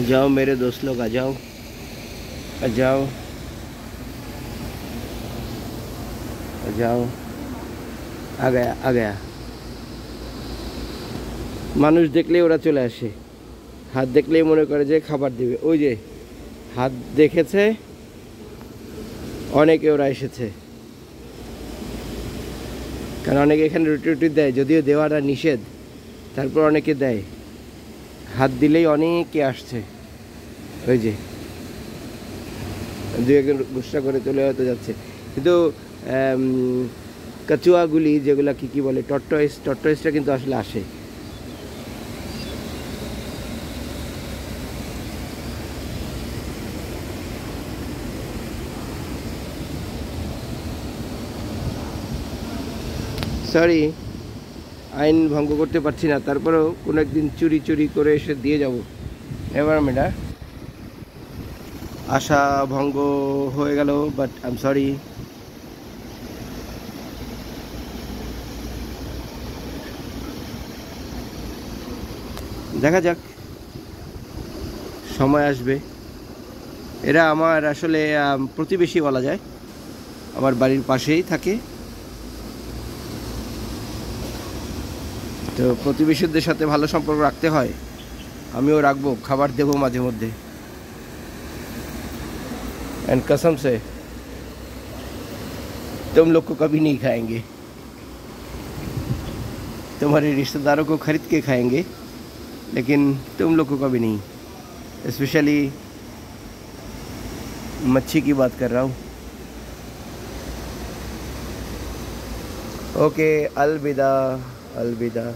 जाओ मेरे दोस्त लोग, आ जाओ आ जाओ आ जाओ। आ गया आ गया। মানুষ দেখলেই ওরা চলে আসে, হাত দেখলেই মনে করে যে খাবার দিবে। ওই যে হাত দেখেছে, অনেকে ওরা এসেছে। কারণ অনেকে এখানে রুটি রুটি দেয়, যদিও দেওয়াটা নিষেধ, তারপর অনেকে দেয়। হাত দিলেই অনেকে আসছে। ওই যে দু একজন গুসা করে চলে হয়তো যাচ্ছে, কিন্তু কচুয়াগুলি যেগুলা কি বলে, টর্টয়েসটা কিন্তু আসলে আসে। সরি, আইন ভঙ্গ করতে পারছি না, তারপরেও কোনো একদিন চুরি চুরি করে এসে দিয়ে যাব। এবার মেয়েটা আশা ভঙ্গ হয়ে গেল, বাট আই এম সরি। দেখা যাক, সময় আসবে। এরা আমার আসলে প্রতিবেশী বলা যায়, আমার বাড়ির পাশেই থাকে। তো প্রতিবেশীদের সাথে ভালো সম্পর্ক রাখতে হয়, আমিও রাখবো, খাবার দেবো মাঝে মধ্যে। एंड कसम से तुम लोग को कभी नहीं खाएंगे, तुम्हारे रिश्तेदारों को खरीद के खाएंगे, लेकिन तुम लोग को कभी नहीं। स्पेशली मच्छी की बात कर रहा हूँ। ओके, अलविदा अलविदा।